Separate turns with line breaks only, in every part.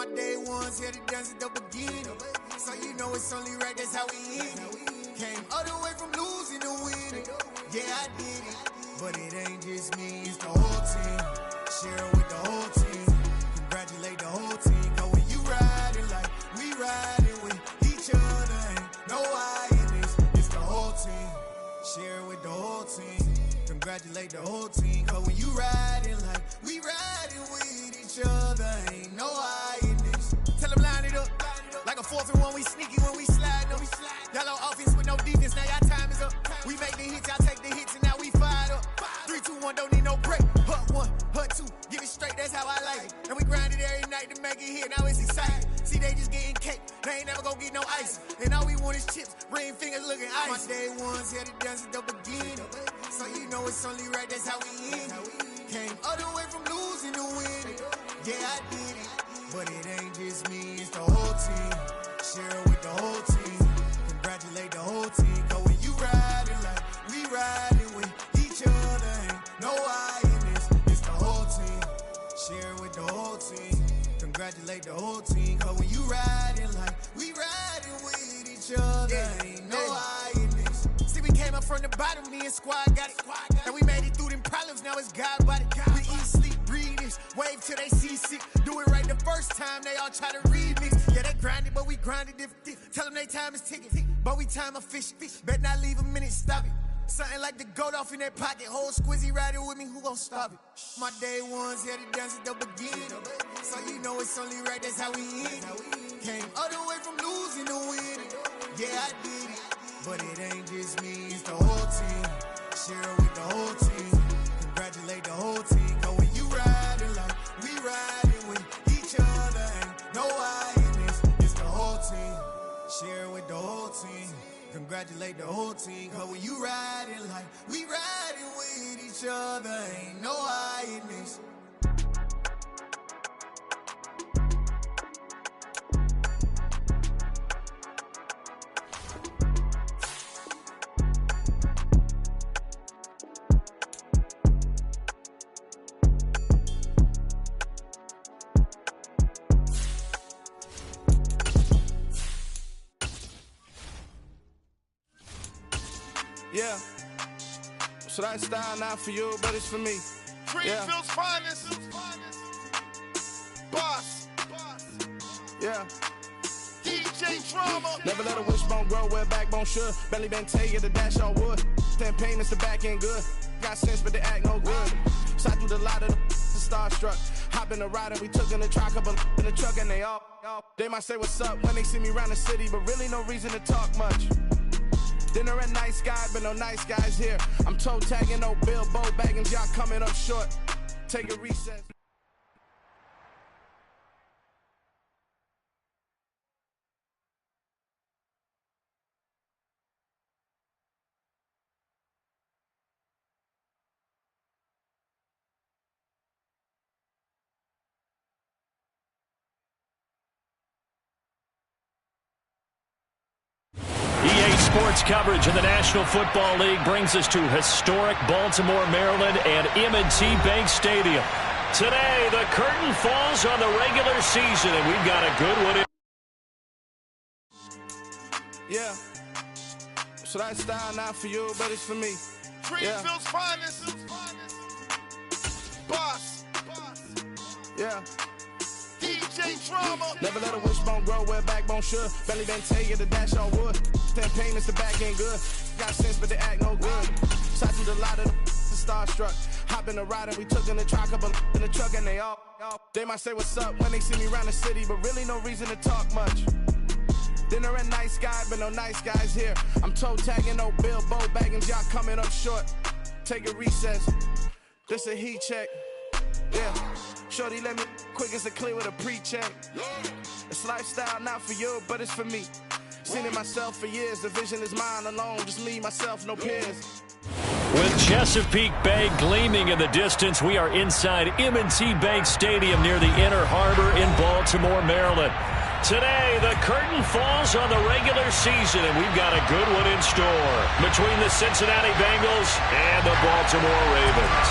My day ones here to dance at the beginning. So you know it's only right, that's how we end it. Came all the way from losing to winning. Yeah, I did it. But it ain't just me, it's the whole team. Share it with the whole team. Congratulate the whole team. Cause when you riding like we riding with each other, ain't no I in this. It's the whole team. Share it with the whole team. Congratulate the whole team. Cause when you riding like we riding with each other, ain't no I in this. Tell them line it up. Like a 4th and 1, we sneaky when we slide them. Yellow offense with no defense, now y'all time is up. We make the hits, y'all take the hits, and now we fired up. 3, 2, 1, don't need no break. Hut 1, hut 2, give it straight, that's how I like it. And we grind it every night to make it hit, now it's exciting. See, they just getting cake, they ain't never gonna get no ice. And all we want is chips, ring fingers looking ice. My day ones here to dance at the beginning. So you know it's only right, that's how we end it. Came all the way from losing to winning. Yeah, I did it. But it ain't just me, it's the whole team. Share it with the whole team. Congratulate the whole team. Cause when you riding like we riding with each other, ain't no I in this. It's the whole team. Share it with the whole team. Congratulate the whole team. Cause when you riding like we riding with each other, ain't no I in this. See, we came up from the bottom, me and squad got it. And we made it through them problems, now it's God body. We eat, sleep, breathe this. Wave till they see sick. Do it right the first time, they all try to remix. Yeah, they grinded, but we grinded different. Tell them they time is ticking, but we time a fish. Bet not leave a minute, stop it. Something like the goat off in their pocket. Whole squizzy riding with me, who gon' stop it? My day ones here to dance at the beginning. So you know it's only right, that's how we end it. Came all the way from losing to winning. Yeah, I did it. But it ain't just me, it's the whole team. Share it with the whole team. Congratulate the whole team. Cause when you riding like we riding with each other, ain't no I in this. It's the whole team. Share it with the whole team. Congratulate the whole team. Cause when you riding like we riding with each other, ain't no I in this.
Yeah, so that style not for you, but it's for me.
Greenfield's finest. Boss.
Yeah.
DJ Drama.
Never let a wishbone grow where a backbone should. Belly been tell you the dash all wood. Campaign is the back end good. Got sense, but they act no good. Side through the lot of the starstruck. Hop in the ride and we took in the truck, couple in the truck, and they all. They might say what's up when they see me around the city, but really no reason to talk much. Dinner at nice guy, but no nice guys here. I'm toe tagging, no Bilbo Baggins, y'all coming up short. Take a recess.
Sports coverage in the National Football League brings us to historic Baltimore, Maryland and M&T Bank Stadium. Today, the curtain falls on the regular season, and we've got a good one.
Yeah. So that style not for you, but it's for me.
Greenfield's finest. Boss.
Yeah.
DJ Drama.
Never let a wishbone grow where a backbone should. Belly been tell you the dash all wood. Campaign is the back end good. Got sense, but they act no good. Side through the lot of the starstruck. Hop in the ride and we took in the truck, couple in the truck, and they all. They might say what's up when they see me around the city, but really no reason to talk much. Dinner at nice guy, but no nice guys here. I'm toe tagging, no Bilbo Baggins, y'all coming up short. Take a recess. This a heat check. Yeah. Shorty let me quick as a clear with a pre-check. It's lifestyle not for you, but it's for me. Seen it myself for years. The vision is mine alone. Just me, myself, no peers.
With Chesapeake Bay gleaming in the distance, we are inside M&T Bank Stadium near the Inner Harbor in Baltimore, Maryland. Today, the curtain falls on the regular season, and we've got a good one in store between the Cincinnati Bengals and the Baltimore Ravens.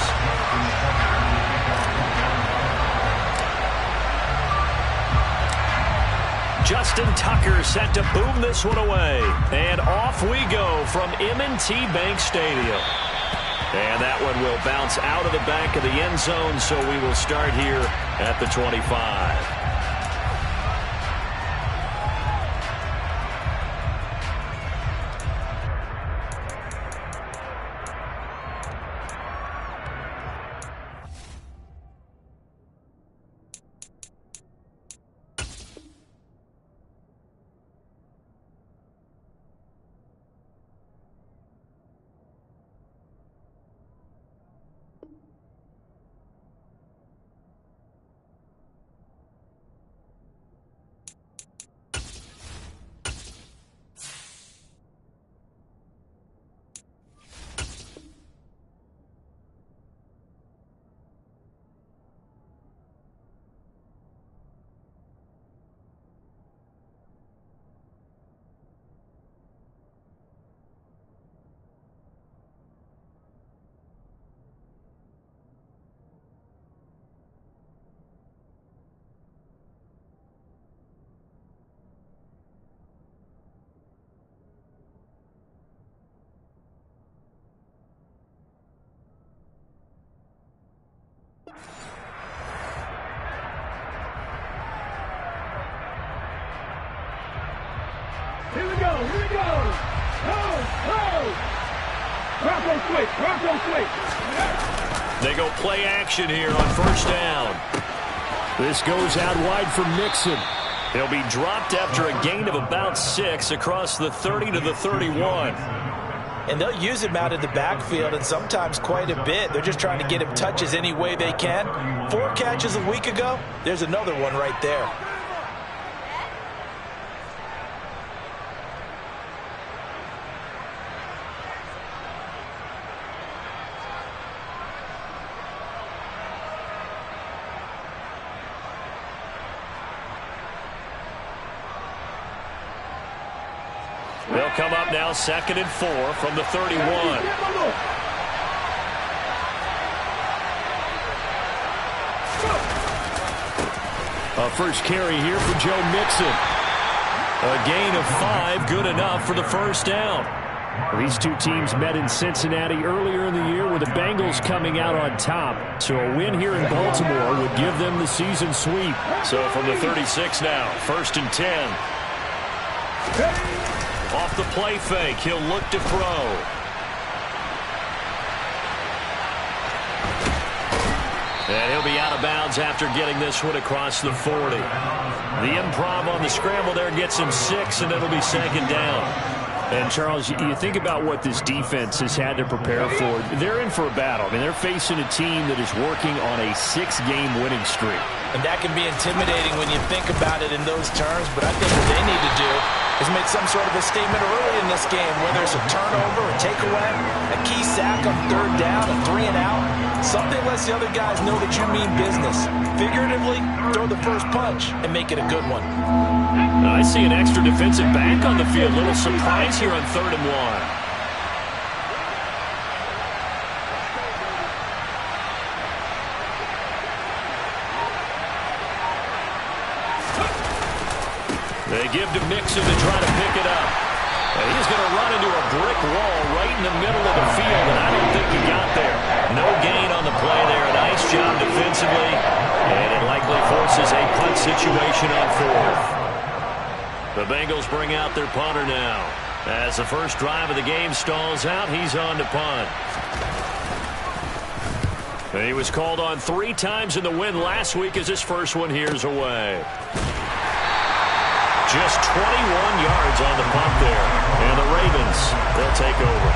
Justin Tucker set to boom this one away. And off we go from M&T Bank Stadium. And that one will bounce out of the back of the end zone, so we will start here at the 25.
Here we go. Bronco switch.
They go play action here on first down. This goes out wide for Mixon. He'll be dropped after a gain of about 6 across the 30 to the 31.
And they'll use him out in the backfield, and sometimes quite a bit. They're just trying to get him touches any way they can. 4 catches a week ago. There's another one right there.
They'll come up now 2nd and 4 from the 31. A first carry here for Joe Mixon. A gain of 5, good enough for the first down. These two teams met in Cincinnati earlier in the year with the Bengals coming out on top. So a win here in Baltimore would give them the season sweep. So from the 36 now, 1st and 10. Off the play fake, he'll look to throw. And he'll be out of bounds after getting this one across the 40. The improv on the scramble there gets him 6, and it'll be 2nd down. And, Charles, you think about what this defense has had to prepare for. They're in for a battle. I mean, they're facing a team that is working on a 6-game winning streak.
And that can be intimidating when you think about it in those terms, but I think what they need to do is make some sort of a statement early in this game, whether it's a turnover, a takeaway, a key sack on 3rd down, a 3 and out. Something lets the other guys know that you mean business. Figuratively, throw the first punch and make it a good one.
I see an extra defensive back on the field. Little surprise here on 3rd and 1. They give to Mixon to try to pick it up. And he's going to run into a brick wall right in the middle of the field, and I don't think he got there. No gain on the play there. A nice job defensively, and it likely forces a punt situation on 4th. The Bengals bring out their punter now. As the first drive of the game stalls out, he's on to punt. And he was called on 3 times in the win last week as his first one here's away. Just 21 yards on the punt there. And the Ravens, they'll take over.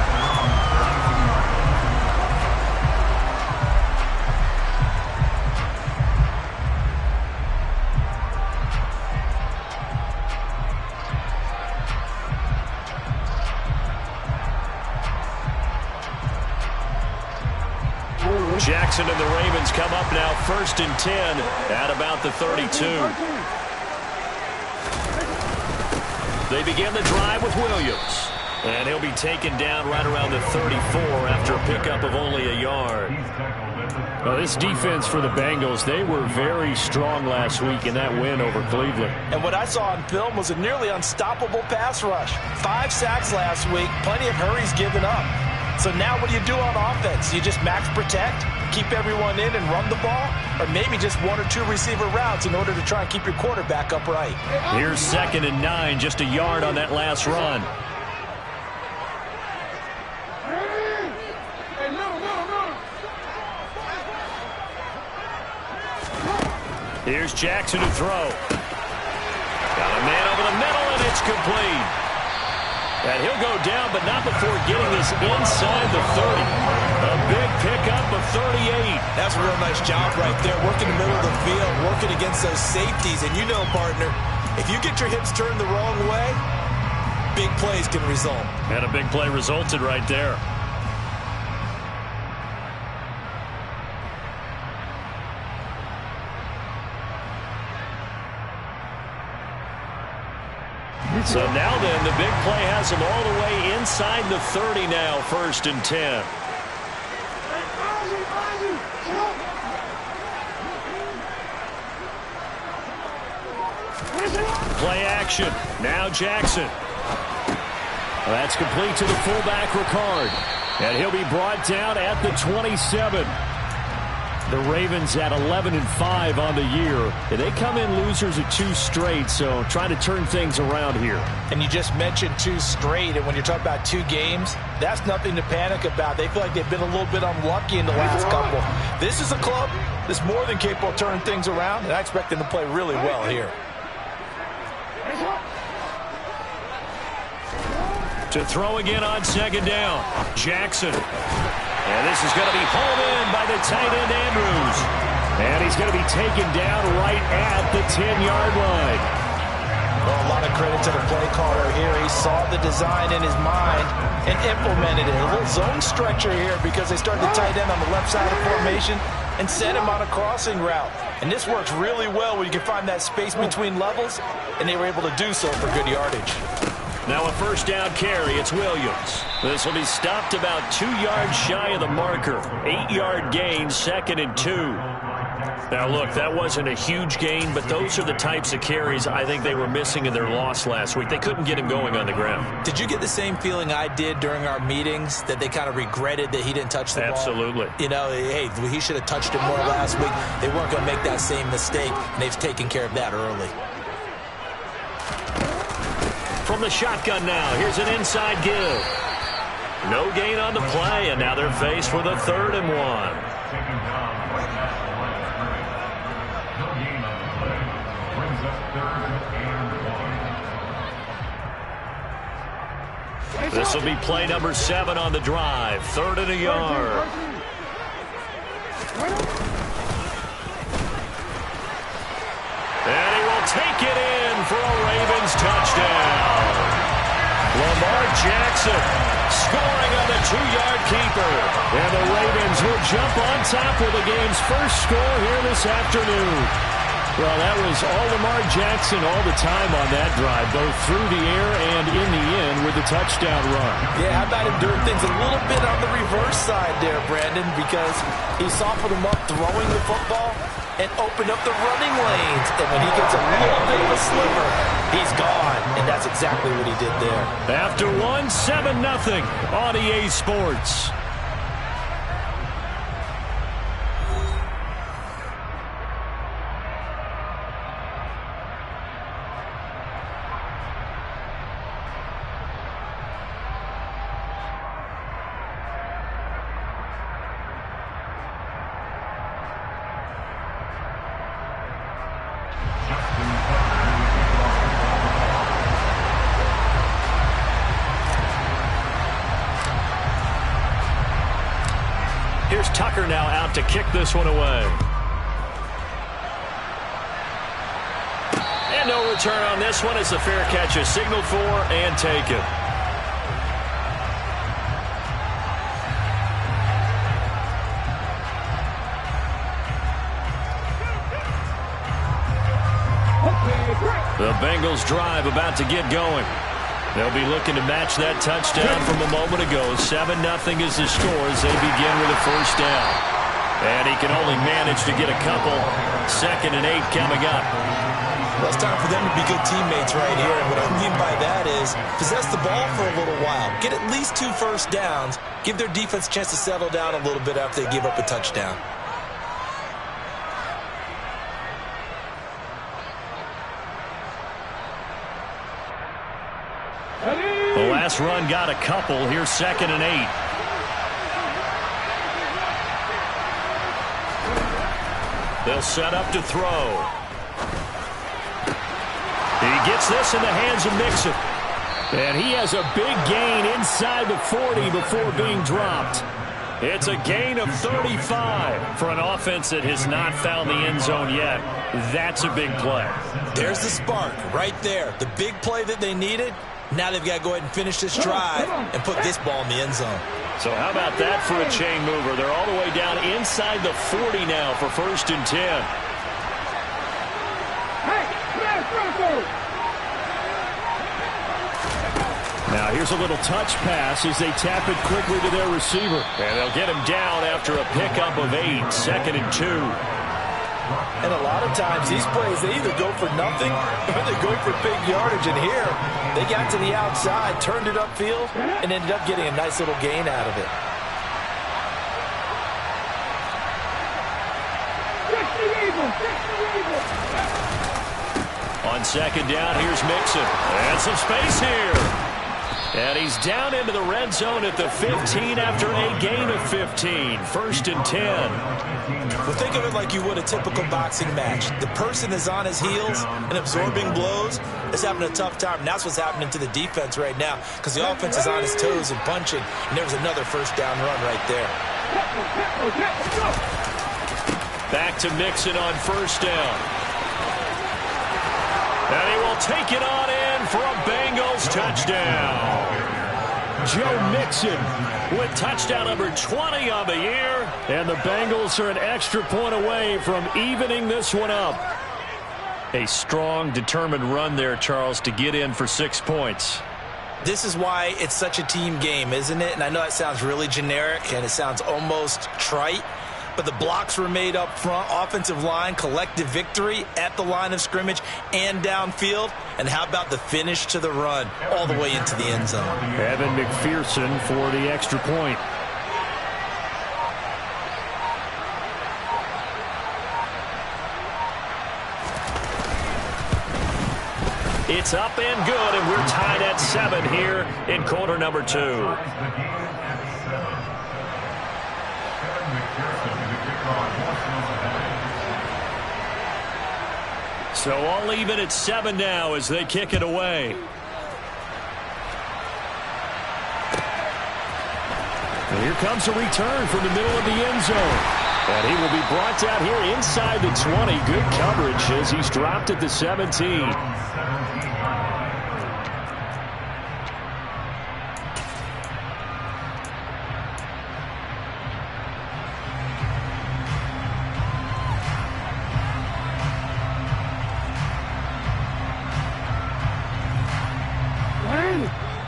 Jackson and the Ravens come up now 1st and 10 at about the 32. They begin the drive with Williams. And he'll be taken down right around the 34 after a pickup of only a yard.
Well, this defense for the Bengals, they were very strong last week in that win over Cleveland.
And what I saw on film was a nearly unstoppable pass rush. 5 sacks last week, plenty of hurries given up. So now what do you do on offense? You just max protect, keep everyone in and run the ball? Or maybe just 1 or 2 receiver routes in order to try and keep your quarterback upright?
Here's 2nd and 9, just a yard on that last run. Here's Jackson to throw. Got a man over the middle, and it's complete. And he'll go down, but not before getting this inside the 30. A big pickup of 38.
That's a real nice job right there, working the middle of the field, working against those safeties. And you know, partner, if you get your hips turned the wrong way, big plays can result.
And a big play resulted right there. So now then, the big play has him all the way inside the 30 now, 1st and 10. Play action. Now Jackson. That's complete to the fullback, Ricard. And he'll be brought down at the 27. The Ravens at 11-5 on the year. And they come in losers of 2 straight, so trying to turn things around here.
And you just mentioned 2 straight, and when you're talking about 2 games, that's nothing to panic about. They feel like they've been a little bit unlucky in the last couple. This is a club that's more than capable of turning things around, and I expect them to play really well here.
To throw again on 2nd down. Jackson. And this is going to be hauled in by the tight end, Andrews. And he's going to be taken down right at the 10-yard line.
Well, a lot of credit to the play caller here. He saw the design in his mind and implemented it. A little zone stretcher here because they started the tight end on the left side of formation and sent him on a crossing route. And this works really well when you can find that space between levels, and they were able to do so for good yardage.
Now a 1st down carry. It's Williams. This will be stopped about 2 yards shy of the marker. 8-yard gain, 2nd and 2. Now, look, that wasn't a huge gain, but those are the types of carries I think they were missing in their loss last week. They couldn't get him going on the ground.
Did you get the same feeling I did during our meetings, that they kind of regretted that he didn't touch the ball?
Absolutely.
You know, hey, he should have touched it more last week. They weren't going to make that same mistake, and they've taken care of that early.
From the shotgun now, here's an inside give. No gain on the play, and now they're faced with a 3rd and 1. This will be play number 7 on the drive. 3rd and a yard. And he will take it in for a Ravens touchdown. Lamar Jackson scoring on the 2-yard keeper. And the Ravens will jump on top with the game's first score here this afternoon. Well, that was all Lamar Jackson all the time on that drive, both through the air and in the end with the touchdown run.
Yeah, how about him doing things a little bit on the reverse side there, Brandon, because he softened him up throwing the football and opened up the running lanes. And when he gets a little bit of a sliver, he's gone. And that's exactly what he did there.
After 7-0 on EA Sports. Here's Tucker now out to kick this one away. And no return on this one. It's a fair catch is signaled for and taken. The Bengals drive about to get going. They'll be looking to match that touchdown from a moment ago. 7-0 is the score as they begin with a first down. And he can only manage to get a couple. 2nd and 8 coming up.
Well, it's time for them to be good teammates right here. And what I mean by that is possess the ball for a little while. Get at least 2 first downs. Give their defense a chance to settle down a little bit after they give up a touchdown.
The last run got a couple. Here's 2nd and 8. They'll set up to throw. He gets this in the hands of Mixon. And he has a big gain inside the 40 before being dropped. It's a gain of 35 for an offense that has not found the end zone yet. That's a big play.
There's the spark right there. The big play that they needed. Now they've got to go ahead and finish this drive and put this ball in the end zone.
So how about that for a chain mover? They're all the way down inside the 40 now for 1st and 10. Now here's a little touch pass as they tap it quickly to their receiver. And they'll get him down after a pickup of 8. 2nd and 2.
And a lot of times these plays, they either go for nothing or they go for big yardage. And here, they got to the outside, turned it upfield, and ended up getting a nice little gain out of it.
On 2nd down, here's Mixon. And some space here. And he's down into the red zone at the 15 after a gain of 15. 1st and 10.
Well, think of it like you would a typical boxing match. The person is on his heels and absorbing blows is having a tough time. And that's what's happening to the defense right now because the offense is on his toes and punching. And there was another first down run right there.
Back to Mixon on 1st down. And he will take it on in for a Bengals touchdown. Joe Mixon with touchdown number 20 on the year. And the Bengals are an extra point away from evening this one up. A strong, determined run there, Charles, to get in for 6 points.
This is why it's such a team game, isn't it? And I know that sounds really generic and it sounds almost trite. But the blocks were made up front, offensive line, collective victory at the line of scrimmage and downfield. And how about the finish to the run all the way into the end zone?
Evan McPherson for the extra point. It's up and good, and we're tied at 7 here in quarter number 2. So all even at 7 now as they kick it away. And here comes a return from the middle of the end zone. And he will be brought down here inside the 20. Good coverage as he's dropped at the 17.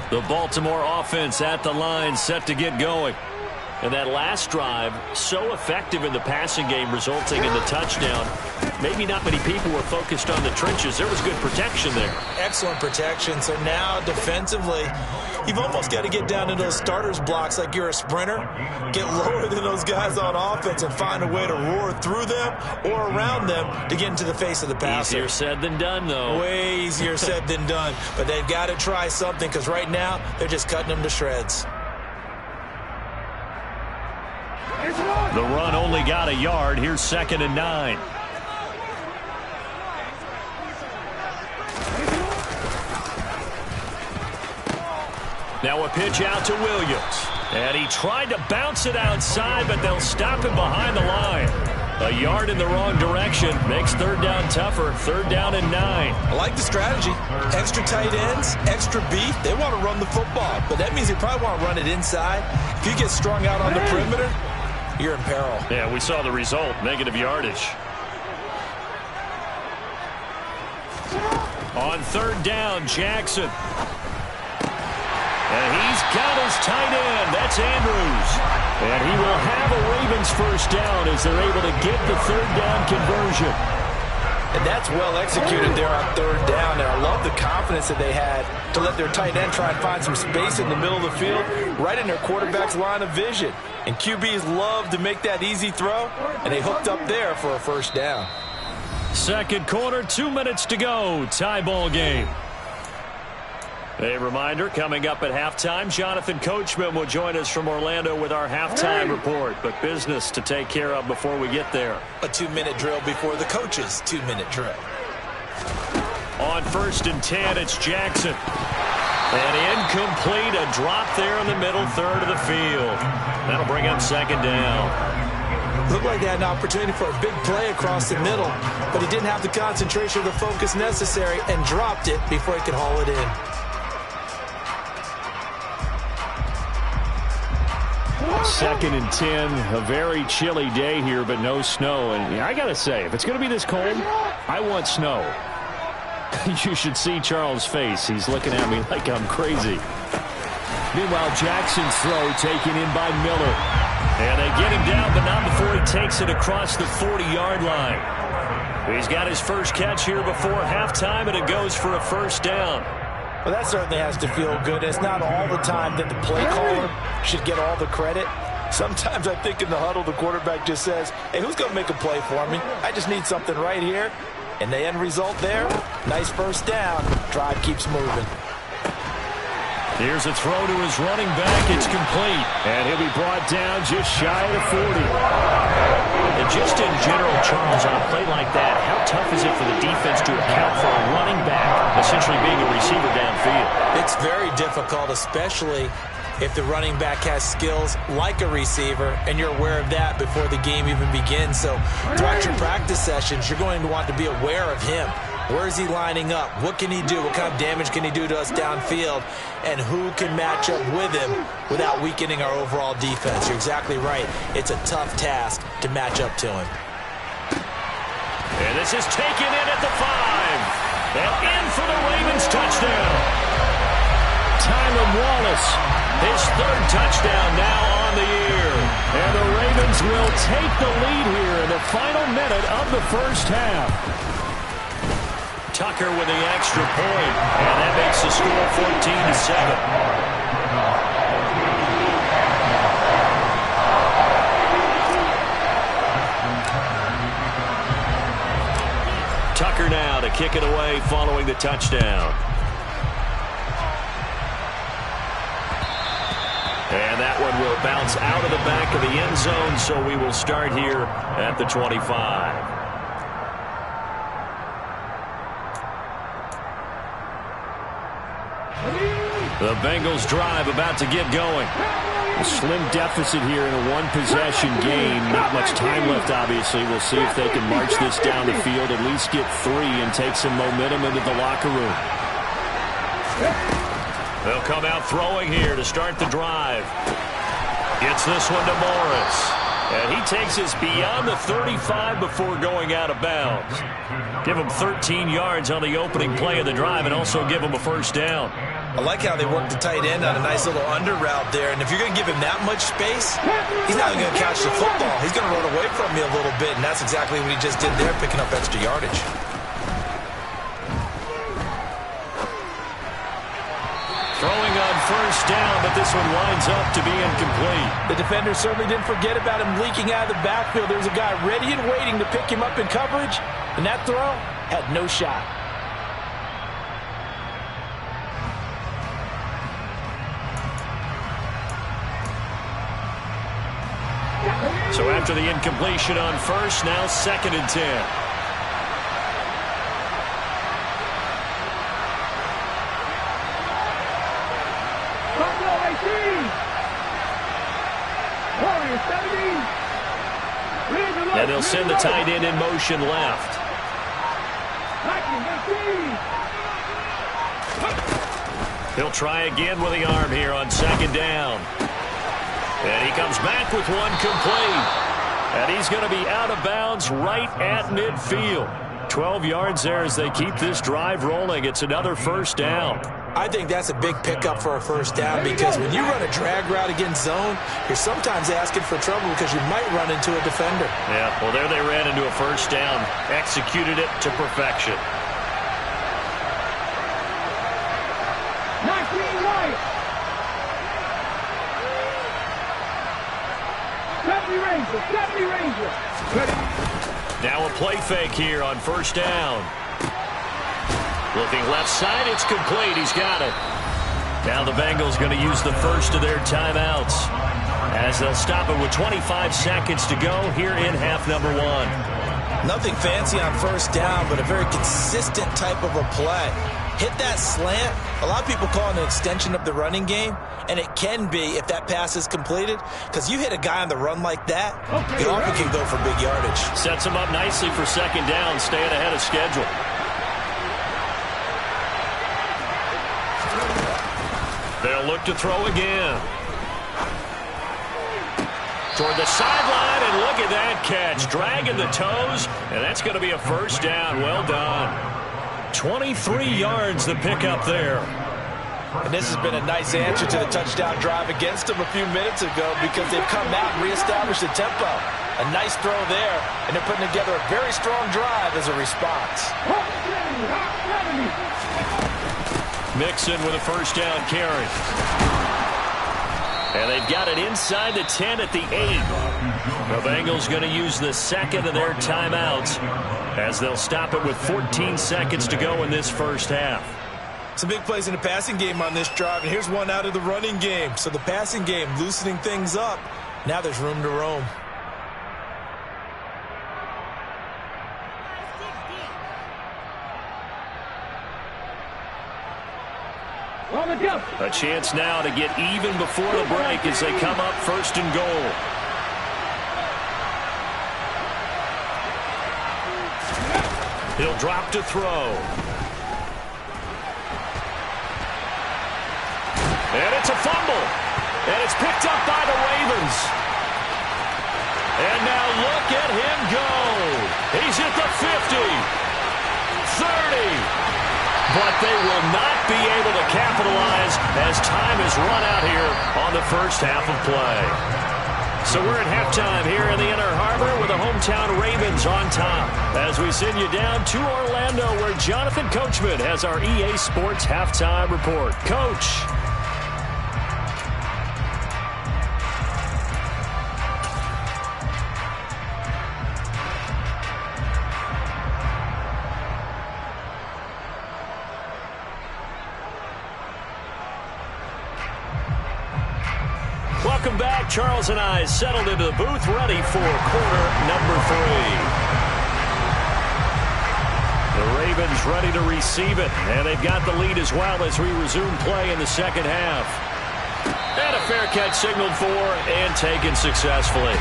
The Baltimore offense at the line, set to get going. And that last drive, so effective in the passing game, resulting in the touchdown. Maybe not many people were focused on the trenches. There was good protection there.
Excellent protection. So now defensively, you've almost got to get down to those starters blocks like you're a sprinter. Get lower than those guys on offense and find a way to roar through them or around them to get into the face of the passer.
Easier said than done, though.
Way easier said than done. But they've got to try something because right now they're just cutting them to shreds.
The run only got a yard. Here's 2nd and 9. Now a pitch out to Williams. And he tried to bounce it outside, but they'll stop him behind the line. A yard in the wrong direction makes 3rd down tougher. 3rd down and 9.
I like the strategy. Extra tight ends, extra beef. They want to run the football, but that means they probably want to run it inside. If you get strung out on the perimeter, you're in peril.
Yeah, we saw the result. Negative yardage. On 3rd down, Jackson. And he's got his tight end. That's Andrews. And he will have a Ravens first down as they're able to get the third down conversion.
And that's well executed there on third down. And I love the confidence that they had to let their tight end try and find some space in the middle of the field, right in their quarterback's line of vision. And QBs love to make that easy throw, and they hooked up there for a first down.
Second quarter, 2 minutes to go. Tie ball game. A reminder, coming up at halftime, Jonathan Coachman will join us from Orlando with our halftime report. But business to take care of before we get there.
A 2-minute drill before the coach's 2-minute drill.
On 1st and 10, it's Jackson. And incomplete, a drop there in the middle third of the field. That'll bring up second down.
Looked like they had an opportunity for a big play across the middle, but he didn't have the concentration or the focus necessary and dropped it before he could haul it in.
2nd and 10, a very chilly day here, but no snow. And I got to say, if it's going to be this cold, I want snow. You should see Charles' face. He's looking at me like I'm crazy. Meanwhile, Jackson's throw taken in by Miller. And they get him down, but not before he takes it across the 40-yard line. He's got his first catch here before halftime, and it goes for a first down.
Well, that certainly has to feel good. It's not all the time that the play caller should get all the credit. Sometimes I think in the huddle, the quarterback just says, hey, who's going to make a play for me? I just need something right here. And the end result there, nice first down. Drive keeps moving.
Here's a throw to his running back. It's complete. And he'll be brought down just shy of the 40. And just in general, Charles, on a play like that, how tough is it for the defense to account for a running back essentially being a receiver downfield?
It's very difficult, especially if the running back has skills like a receiver, and you're aware of that before the game even begins. So throughout your practice sessions, you're going to want to be aware of him. Where is he lining up? What can he do? What kind of damage can he do to us downfield? And who can match up with him without weakening our overall defense? You're exactly right. It's a tough task to match up to him.
And this is taken in at the 5. And in for the Ravens touchdown. Tylan Wallace, his third touchdown now on the year. And the Ravens will take the lead here in the final minute of the first half. Tucker with the extra point, and that makes the score 14-7. Tucker now to kick it away following the touchdown. And that one will bounce out of the back of the end zone, so we will start here at the 25. The Bengals drive about to get going. A slim deficit here in a one-possession game. Not much time left, obviously. We'll see if they can march this down the field, at least get 3, and take some momentum into the locker room. They'll come out throwing here to start the drive. Gets this one to Morris. And he takes us beyond the 35 before going out of bounds. Give him 13 yards on the opening play of the drive and also give him a first down.
I like how they work the tight end on a nice little under route there. And if you're going to give him that much space, he's not even going to catch the football. He's going to run away from me a little bit, and that's exactly what he just did there, picking up extra yardage.
Throwing on first down, but this one winds up to be incomplete.
The defender certainly didn't forget about him leaking out of the backfield. There was a guy ready and waiting to pick him up in coverage, and that throw had no shot.
So after the incompletion on first, now 2nd and 10. And they'll send the tight end in motion left. He'll try again with the arm here on 2nd down. And he comes back with one complete. And he's going to be out of bounds right at midfield. 12 yards there as they keep this drive rolling. It's another first down.
I think that's a big pickup for a first down because when you run a drag route against zone, you're sometimes asking for trouble because you might run into a defender.
Yeah, well, there they ran into a first down, executed it to perfection. Now a play fake here on first down. Looking left side, it's complete. He's got it. Now the Bengals going to use the first of their timeouts as they'll stop it with 25 seconds to go here in half number one.
Nothing fancy on first down, but a very consistent type of a play. Hit that slant. A lot of people call it an extension of the running game, and it can be if that pass is completed, because you hit a guy on the run like that, it often can go for big yardage.
Sets him up nicely for second down, staying ahead of schedule. They'll look to throw again. Toward the sideline, and look at that catch. Dragging the toes, and that's going to be a first down. Well done. 23 yards the pickup there.
And this has been a nice answer to the touchdown drive against them a few minutes ago because they've come out and reestablished the tempo. A nice throw there, and they're putting together a very strong drive as a response.
Mixon with a first down carry. And they've got it inside the 10 at the 8. The Bengals going to use the second of their timeouts as they'll stop it with 14 seconds to go in this first half.
Some big plays in the passing game on this drive, and here's one out of the running game. So the passing game loosening things up. Now there's room to roam.
A chance now to get even before the break as they come up first and goal. He'll drop to throw. And it's a fumble. And it's picked up by the Ravens. And now look at him go. He's at the 50. 30. But they will not be able to capitalize as time is run out here on the first half of play. So we're at halftime here in the Inner Harbor with the hometown Ravens on top as we send you down to Orlando where Jonathan Coachman has our EA Sports halftime report. Coach. Welcome back. Charles and I settled into the booth, ready for quarter number 3. The Ravens ready to receive it, and they've got the lead as well as we resume play in the second half. And a fair catch signaled for and taken successfully.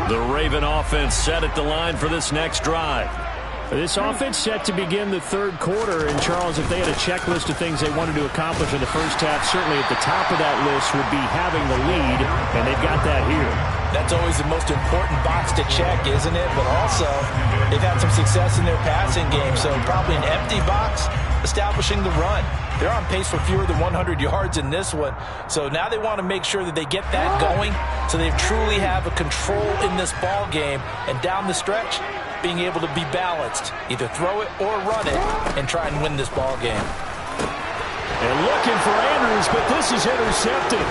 The Raven offense set at the line for this next drive. This offense set to begin the third quarter. And, Charles, if they had a checklist of things they wanted to accomplish in the first half, certainly at the top of that list would be having the lead, and they've got that here.
That's always the most important box to check, isn't it? But also, they've had some success in their passing game, so probably an empty box establishing the run. They're on pace for fewer than 100 yards in this one. So now they want to make sure that they get that going so they truly have a control in this ball game. And down the stretch, being able to be balanced. Either throw it or run it and try and win this ball game.
And looking for Andrews, but this is intercepted.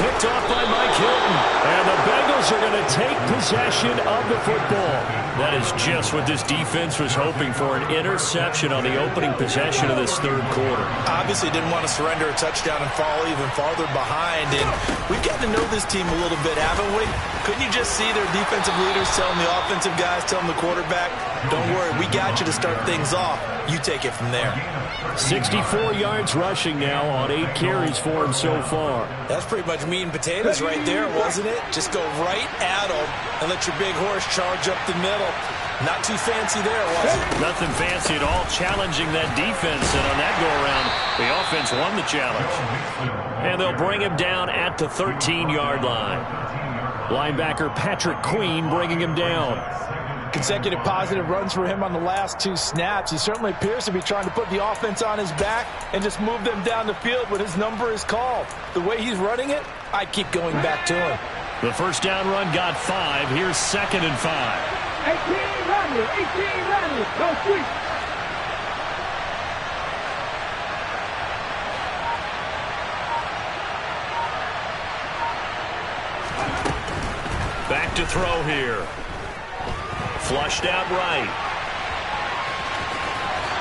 Picked off by Mike Hilton. And the Bengals are going to take possession of the football. That is just what this defense was hoping for, an interception on the opening possession of this third quarter.
Obviously didn't want to surrender a touchdown and fall even farther behind. And we've gotten to know this team a little bit, haven't we? Couldn't you just see their defensive leaders telling the offensive guys, telling the quarterback, don't worry, we got you to start things off. You take it from there.
64 yards rushing now on 8 carries for him so far.
That's pretty much meat and potatoes right there, wasn't it? Just go right at them and let your big horse charge up the middle. Not too fancy there, was it?
Nothing fancy at all, challenging that defense, and on that go-around, the offense won the challenge. And they'll bring him down at the 13-yard line. Linebacker Patrick Queen bringing him down.
Consecutive positive runs for him on the last 2 snaps. He certainly appears to be trying to put the offense on his back and just move them down the field when his number is called. The way he's running it, I keep going back to him.
The first down run got 5. Here's 2nd and 5.
18 runners, go sweep.
Back to throw here. Flushed out right.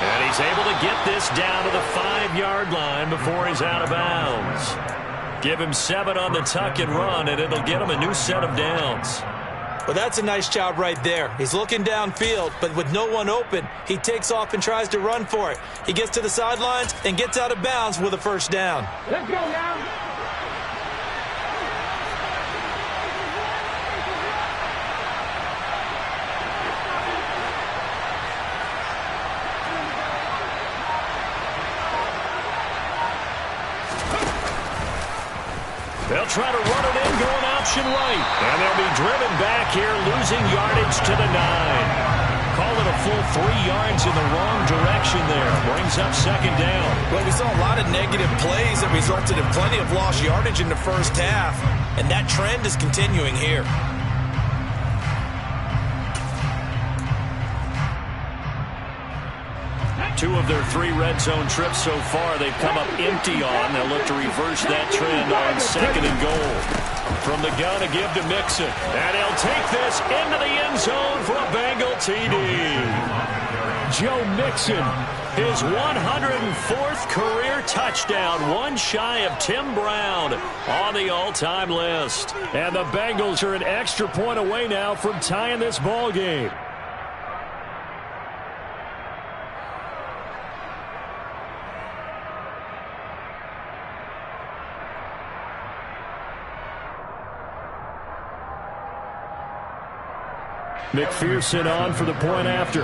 And he's able to get this down to the 5-yard line before he's out of bounds. Give him 7 on the tuck and run, and it'll get him a new set of downs.
Well, that's a nice job right there. He's looking downfield, but with no one open, he takes off and tries to run for it. He gets to the sidelines and gets out of bounds with a first down.
Let's go now.
They'll try to run it in, going option right. And they'll be driven back here, losing yardage to the 9. Call it a full 3 yards in the wrong direction there. Brings up 2nd down.
Well, we saw a lot of negative plays that resulted in plenty of lost yardage in the first half. And that trend is continuing here.
Two of their 3 red zone trips so far they've come up empty on. They'll look to reverse that trend on 2nd and goal. From the gun, a give to Mixon. And he'll take this into the end zone for a Bengal TD. Joe Mixon, his 104th career touchdown, one shy of Tim Brown on the all-time list. And the Bengals are an extra point away now from tying this ball game. McPherson on for the point after.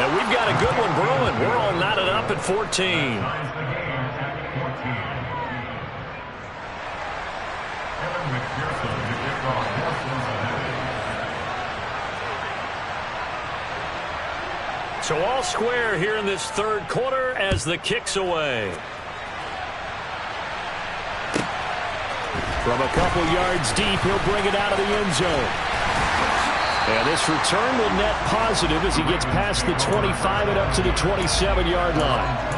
And we've got a good one brewing. We're all knotted up at 14. So all square here in this 3rd quarter as the kick's away. From a couple yards deep, he'll bring it out of the end zone. And this return will net positive as he gets past the 25 and up to the 27-yard line.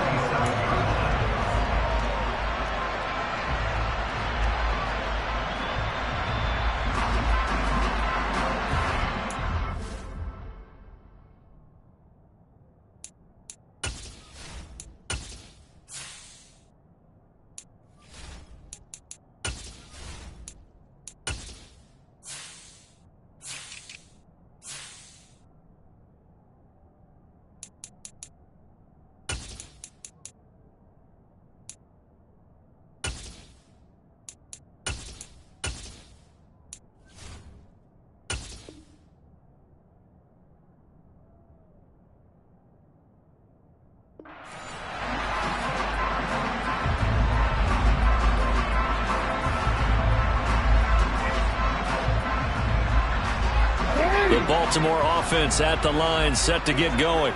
Baltimore offense at the line, set to get going.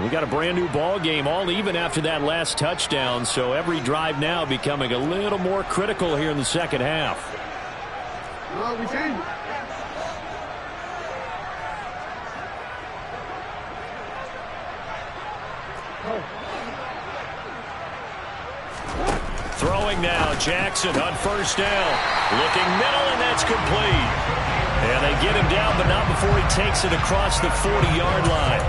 We got a brand new ball game, all even after that last touchdown, so every drive now becoming a little more critical here in the second half.
We change.
Throwing now, Jackson on first down. Looking middle, and that's complete. And they get him down, but not before he takes it across the 40-yard line.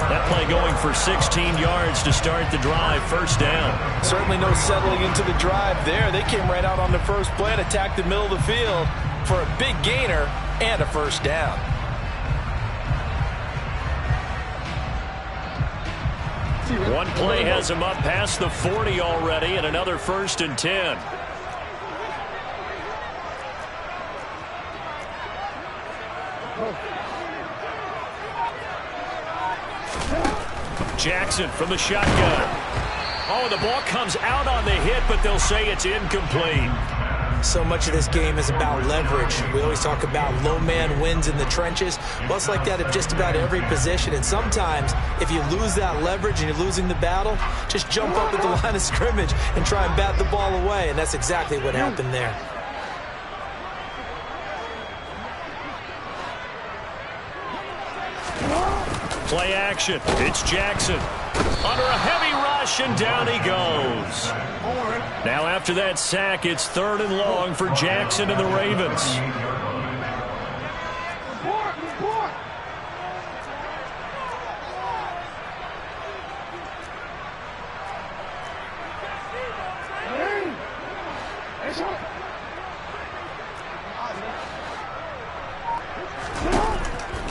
That play going for 16 yards to start the drive, first down.
Certainly no settling into the drive there. They came right out on the first play and attacked the middle of the field for a big gainer and a first down.
One play has him up past the 40 already, and another 1st and 10. Jackson from the shotgun. Oh, the ball comes out on the hit, but they'll say it's incomplete.
So much of this game is about leverage. We always talk about low man wins in the trenches. Well, it's like that at just about every position. And sometimes, if you lose that leverage and you're losing the battle, just jump up at the line of scrimmage and try and bat the ball away. And that's exactly what happened there.
Play action. It's Jackson. Under a heavy rush, and down he goes. Now after that sack, it's 3rd and long for Jackson and the Ravens.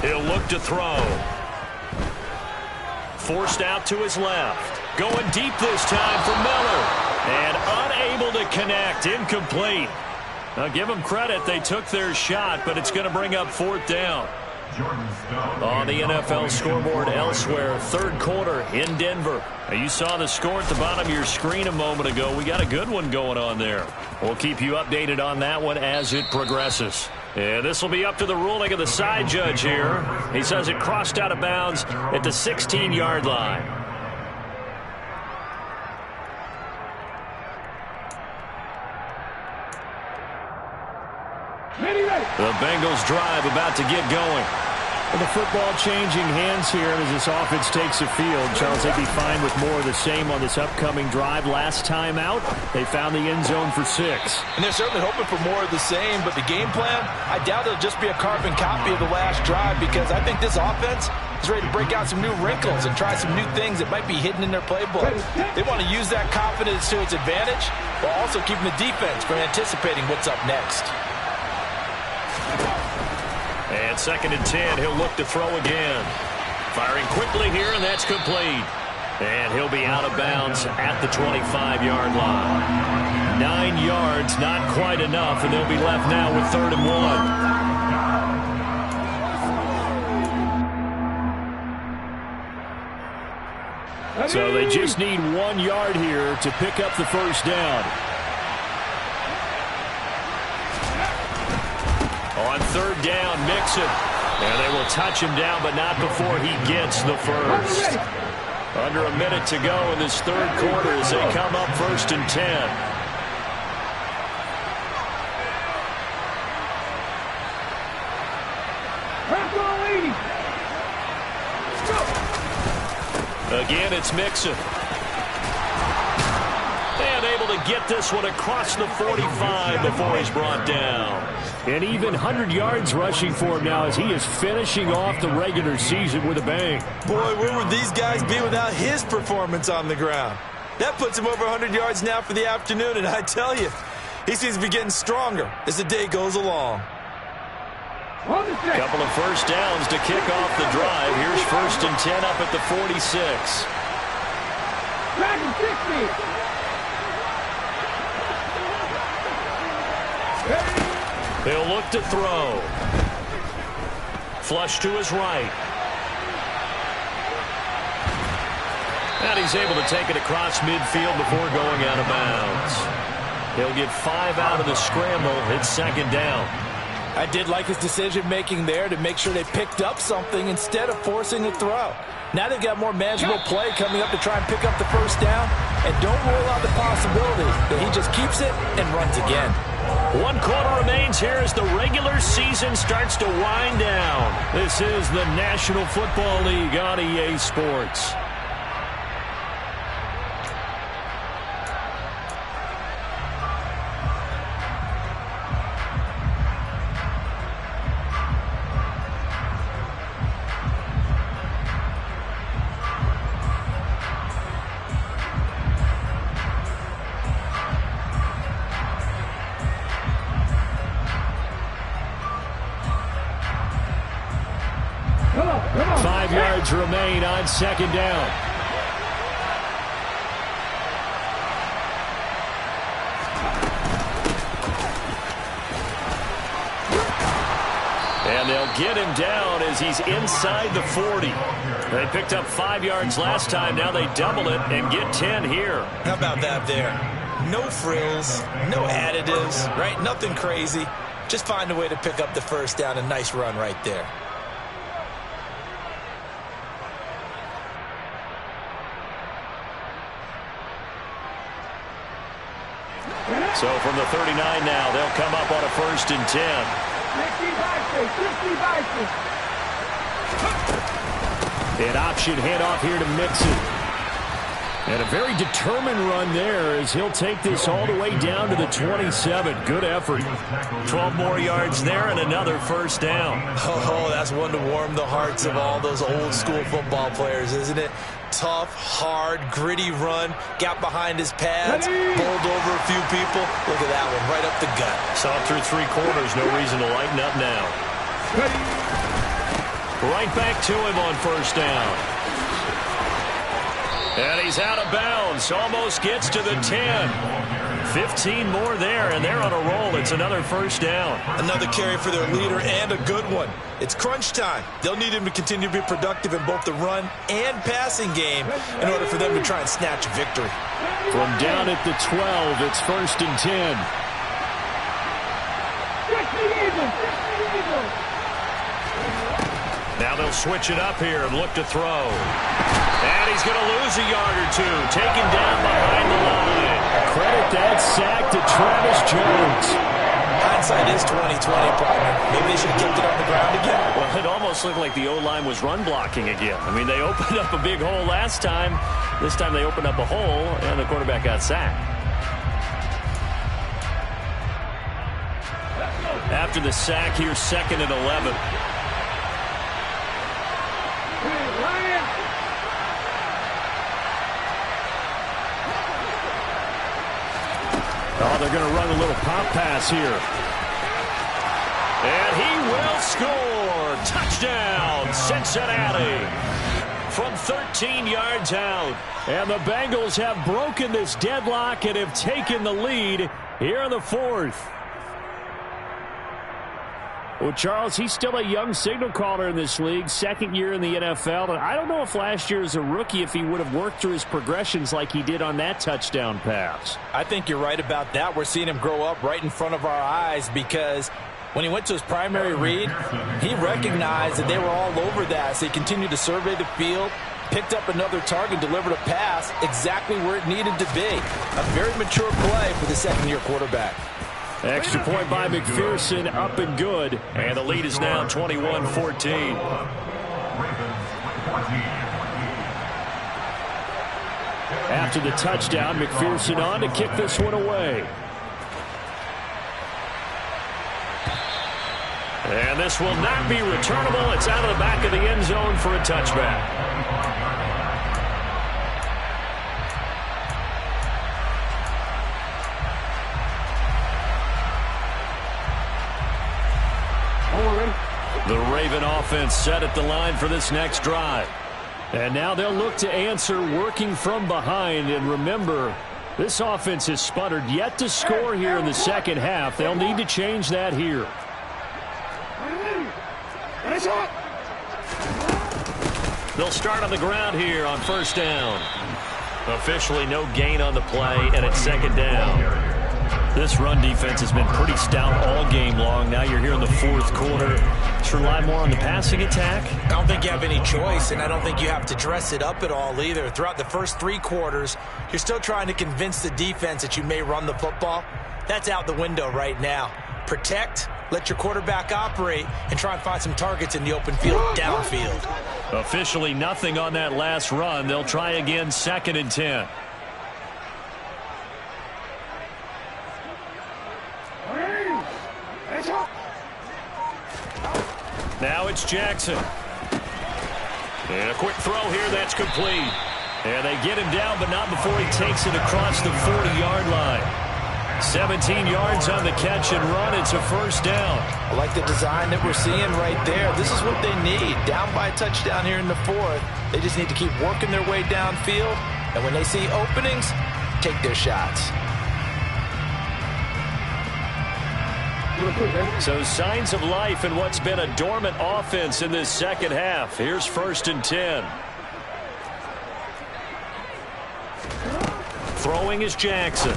He'll look to throw. Forced out to his left. Going deep this time for Miller. And unable to connect. Incomplete. Now give them credit. They took their shot, but it's going to bring up 4th down. On the NFL scoreboard elsewhere, 3rd quarter in Denver. Now you saw the score at the bottom of your screen a moment ago. We got a good one going on there. We'll keep you updated on that one as it progresses. And this will be up to the ruling of the side judge here. He says it crossed out of bounds at the 16-yard line. The Bengals drive about to get going.
Well, the football changing hands here as this offense takes the field. Charles, they'd be fine with more of the same on this upcoming drive. Last time out, they found the end zone for 6.
And they're certainly hoping for more of the same, but the game plan, I doubt it'll just be a carbon copy of the last drive, because I think this offense is ready to break out some new wrinkles and try some new things that might be hidden in their playbook. They want to use that confidence to its advantage, while also keeping the defense from anticipating what's up next.
And 2nd and 10, he'll look to throw again. Firing quickly here, and that's complete. And he'll be out of bounds at the 25-yard line. 9 yards, not quite enough, and they'll be left now with 3rd and 1. So they just need 1 yard here to pick up the 1st down. On 3rd down, Mixon. And they will touch him down, but not before he gets the 1st. Under a minute to go in this 3rd quarter as they come up 1st and 10. Again, it's Mixon. And able to get this one across the 45 before he's brought down.
And even 100 yards rushing for him now as he is finishing off the regular season with a bang.
Boy, where would these guys be without his performance on the ground? That puts him over 100 yards now for the afternoon, and I tell you, he seems to be getting stronger as the day goes along.
Couple of 1st downs to kick off the drive. Here's 1st and 10 up at the 46. He'll look to throw. Flush to his right. And he's able to take it across midfield before going out of bounds. He'll get 5 out of the scramble. It's 2nd down.
I did like his decision-making there to make sure they picked up something instead of forcing a throw. Now they've got more manageable play coming up to try and pick up the 1st down. And don't rule out the possibility that he just keeps it and runs again.
1 quarter remains here as the regular season starts to wind down. This is the National Football League on EA Sports.
Remain on 2nd down.
get him down as he's inside the 40. They picked up 5 yards last time. Now they double it and get 10 here.
How about that there? No frills, no additives, right? Nothing crazy. Just find a way to pick up the first down. A nice run right there.
So from the 39 now, they'll come up on a 1st and 10. An option handoff here to Mixon. And a very determined run there as he'll take this all the way down to the 27. Good effort. 12 more yards there and another 1st down.
Oh, that's one to warm the hearts of all those old school football players, isn't it? Tough, hard, gritty run. Got behind his pads, bowled over a few people. Look at that one, right up the gut.
Saw it through 3 quarters. No reason to lighten up now. Right back to him on 1st down. And he's out of bounds. Almost gets to the 10. 15 more there, and they're on a roll. It's another 1st down.
Another carry for their leader, and a good one. It's crunch time. They'll need him to continue to be productive in both the run and passing game in order for them to try and snatch a victory.
From down at the 12, it's 1st and 10. Now they'll switch it up here and look to throw. And he's going to lose a yard or 2. Taken down behind the line. Credit that sack to Travis Jones.
Hindsight is 20/20, partner. Maybe they should have kept it on the ground again.
Well, it almost looked like the O-line was run blocking again. I mean, they opened up a big hole last time. This time they opened up a hole, and the quarterback got sacked. After the sack, here's 2nd and 11. Oh, they're going to run a little pop pass here. And he will score. Touchdown, Cincinnati. From 13 yards out. And the Bengals have broken this deadlock and have taken the lead here in the 4th. Well, Charles, he's still a young signal caller in this league, 2nd year in the NFL. And I don't know if last year as a rookie, if he would have worked through his progressions like he did on that touchdown pass.
I think you're right about that. We're seeing him grow up right in front of our eyes because when he went to his primary read, he recognized that they were all over that. So he continued to survey the field, picked up another target, delivered a pass exactly where it needed to be. A very mature play for the 2nd-year quarterback.
Extra point by McPherson, up and good. And the lead is now 21-14. After the touchdown, McPherson on to kick this one away. And this will not be returnable. It's out of the back of the end zone for a touchback. The Raven offense set at the line for this next drive. And now they'll look to answer working from behind. And remember, this offense has sputtered yet to score here in the 2nd half. They'll need to change that here. They'll start on the ground here on 1st down. Officially no gain on the play, and it's 2nd down. This run defense has been pretty stout all game long. Now you're here in the 4th quarter. To rely more on the passing attack?
I don't think you have any choice, and I don't think you have to dress it up at all either. Throughout the first 3 quarters, you're still trying to convince the defense that you may run the football. That's out the window right now. Protect, let your quarterback operate, and try and find some targets in the open field, downfield.
Officially nothing on that last run. They'll try again, 2nd and 10. Now it's Jackson. And a quick throw here, that's complete. And they get him down, but not before he takes it across the 40-yard line. 17 yards on the catch and run. It's a 1st down.
I like the design that we're seeing right there. This is what they need. Down by a touchdown here in the 4th. They just need to keep working their way downfield. And when they see openings, take their shots.
So signs of life in what's been a dormant offense in this second half. Here's 1st and 10. Throwing is Jackson.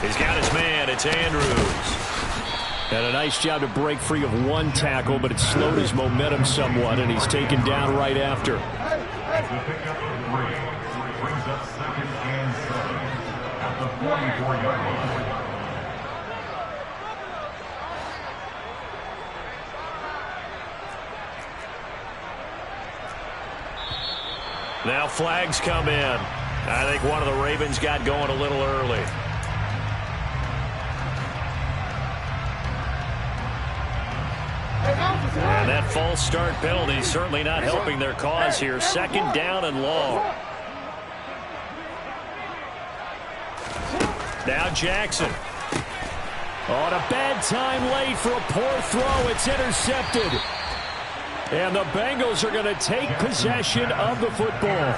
He's got his man. It's Andrews. And a nice job to break free of one tackle, but it slowed his momentum somewhat, and he's taken down right after.
Brings up 2nd and 7 at the 44-yard line.
Now flags come in. I think one of the Ravens got going a little early. And that false start penalty certainly not helping their cause here. 2nd down and long. Now Jackson. On a bad time late for a poor throw. It's intercepted. And the Bengals are going to take possession of the football.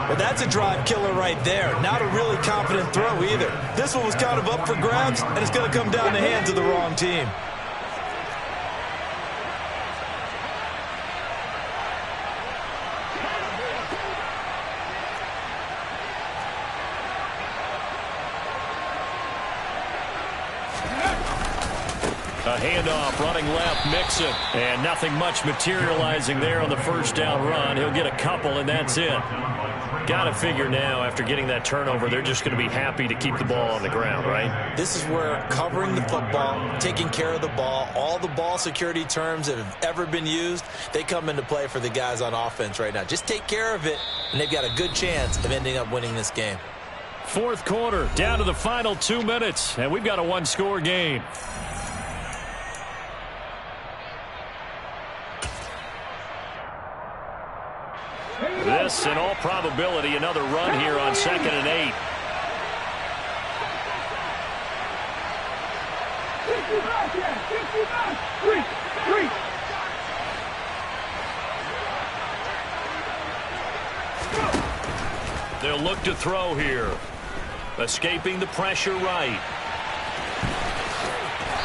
Well, that's a drive killer right there. Not a really confident throw either. This one was kind of up for grabs, and it's going to come down the hands of the wrong team.
A handoff, running left, Mixon. And nothing much materializing there on the 1st down run. He'll get a couple, and that's it. Got to figure now, after getting that turnover, they're just going to be happy to keep the ball on the ground, right?
This is where covering the football, taking care of the ball, all the ball security terms that have ever been used, they come into play for the guys on offense right now. Just take care of it, and they've got a good chance of ending up winning this game.
4th quarter, down to the final 2 minutes, and we've got a one-score game. This, in all probability, another run here on 2nd and 8. They'll look to throw here. Escaping the pressure right.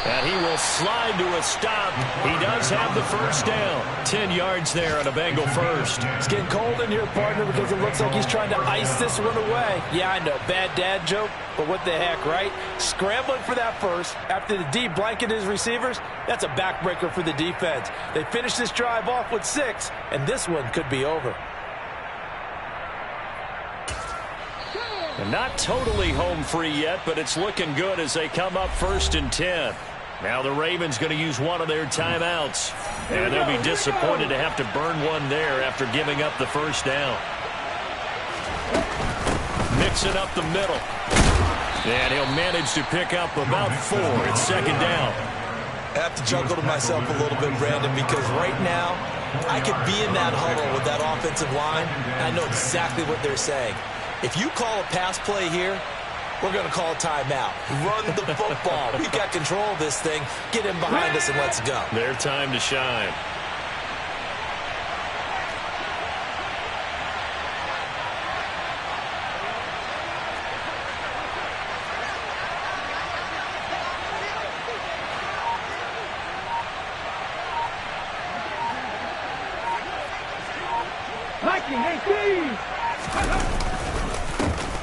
And he will slide to a stop. He does have the 1st down. 10 yards there on a Bengal first.
It's getting cold in here, partner, because it looks like he's trying to ice this one away. Yeah, I know, bad dad joke, but what the heck, right? Scrambling for that first after the D blanketed his receivers. That's a backbreaker for the defense. They finish this drive off with 6, and this one could be over.
And not totally home free yet, but it's looking good as they come up 1st and 10. Now the Ravens going to use one of their timeouts. And they'll be disappointed to have to burn one there after giving up the 1st down. Mixing up the middle. And he'll manage to pick up about 4. It's 2nd down.
I have to chuckle to myself a little bit, Brandon, because right now I could be in that huddle with that offensive line, and I know exactly what they're saying. If you call a pass play here, we're going to call a timeout. Run the football. We've got control of this thing. Get him behind us and let's go.
Their time to shine.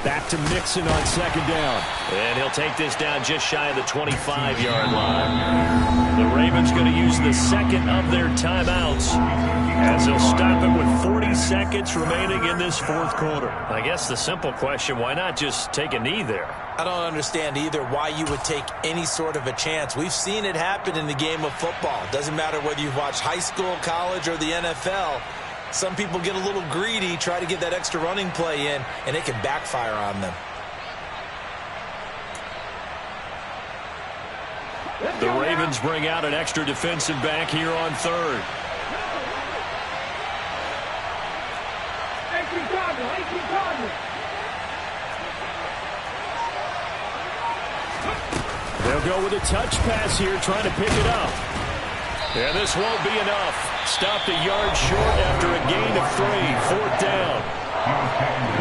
Back to Mixon on 2nd down. And he'll take this down just shy of the 25-yard line. The Ravens going to use the 2nd of their timeouts as they'll stop it with 40 seconds remaining in this 4th quarter. I guess the simple question, why not just take a knee there?
I don't understand either why you would take any sort of a chance. We've seen it happen in the game of football. Doesn't matter whether you've watched high school, college, or the NFL. Some people get a little greedy, try to get that extra running play in, and it can backfire on them.
The Ravens bring out an extra defensive back here on 3rd. They'll go with a touch pass here, trying to pick it up. And this won't be enough. Stopped a yard short after a gain of 3. 4th down.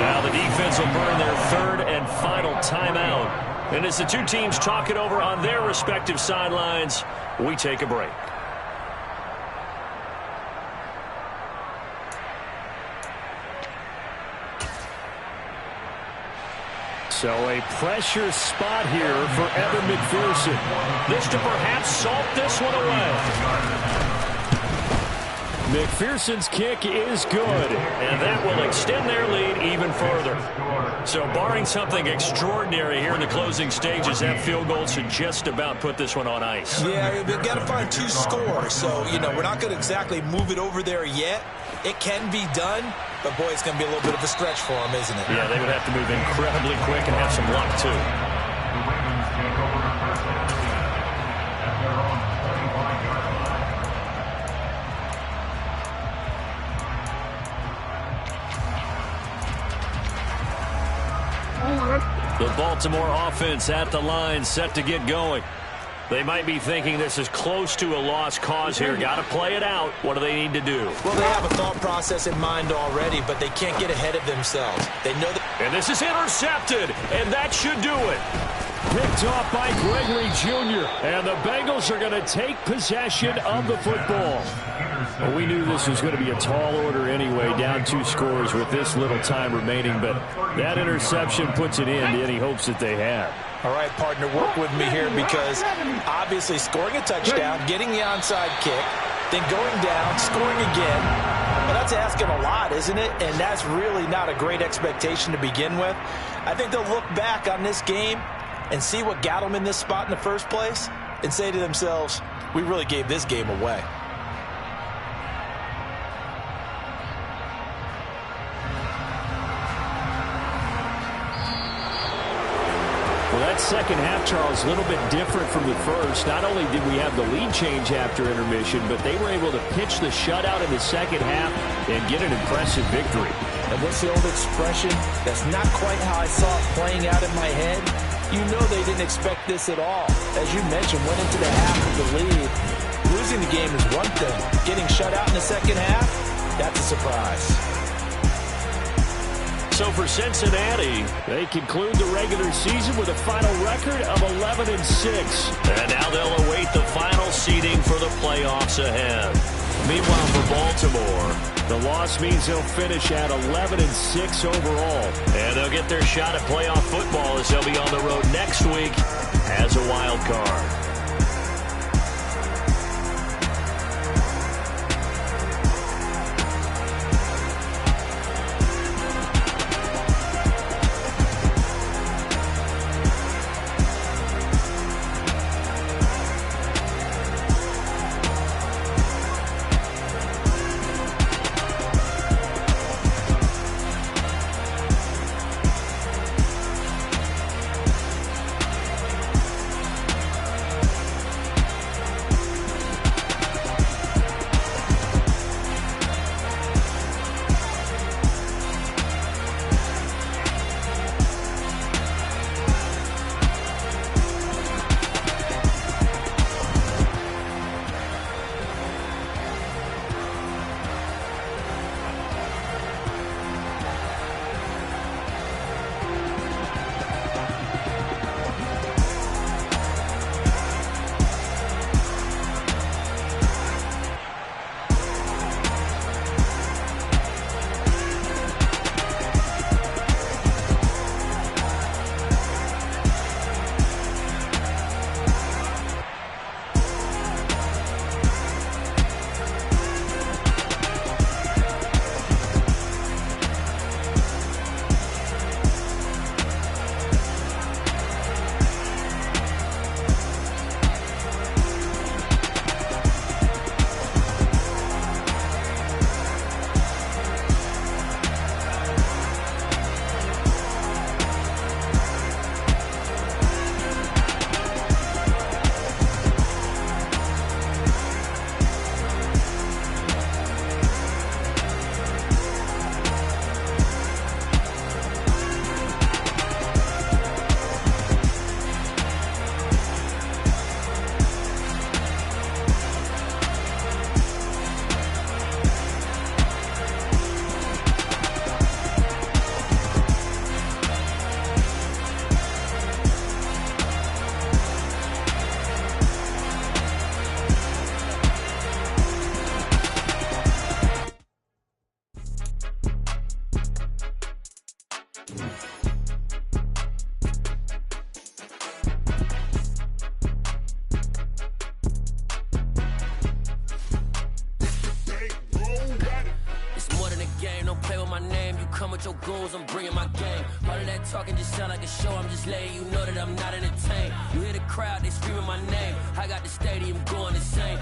Now the defense will burn their 3rd and final timeout And as the two teams talk it over on their respective sidelines, we take a break.
So a pressure spot here for Evan McPherson.
This to perhaps salt this one away.
McPherson's kick is good.
And that will extend their lead even further. So barring something extraordinary here in the closing stages, that field goal should just about put this one on ice.
Yeah, they've got to find 2 scores. So, we're not going to exactly move it over there yet. It can be done, but, boy, it's going to be a little bit of a stretch for them, isn't it?
Yeah, they would have to move incredibly quick and have some luck, too.
The Ravens take over the first possession at their own 25-yard line.
The Baltimore offense at the line, set to get going. They might be thinking this is close to a lost cause here. Got to play it out. What do they need to do?
Well, they have a thought process in mind already, but they can't get ahead of themselves. They know that.
And this is intercepted, and that should do it.
Picked off by Gregory Jr. And the Bengals are going to take possession of the football. Well, we knew this was going to be a tall order anyway, down 2 scores with this little time remaining, but that interception puts an end to any hopes that they had.
All right, partner, work with me here because obviously scoring a touchdown, getting the onside kick, then going down, scoring again. Well, that's asking a lot, isn't it? And that's really not a great expectation to begin with. I think they'll look back on this game and see what got them in this spot in the first place and say to themselves, we really gave this game away.
Well, that second half, Charles, a little bit different from the first. Not only did we have the lead change after intermission, but they were able to pitch the shutout in the second half and get an impressive victory.
And what's the old expression? That's not quite how I saw it playing out in my head. You know they didn't expect this at all. As you mentioned, went into the half with the lead. Losing the game is one thing. Getting shut out in the second half, that's a surprise.
So for Cincinnati,
they conclude the regular season with a final record of 11-6.
And now they'll await the final seeding for the playoffs ahead. Meanwhile, for Baltimore,
the loss means they'll finish at 11-6 overall.
And they'll get their shot at playoff football as they'll be on the road next week as a wild card.
my name. You come with your goons, I'm bringing my game. All of that talking just sound like a show. I'm just letting you know that I'm not entertained. You hear the crowd, they screaming my name. I got the stadium going insane.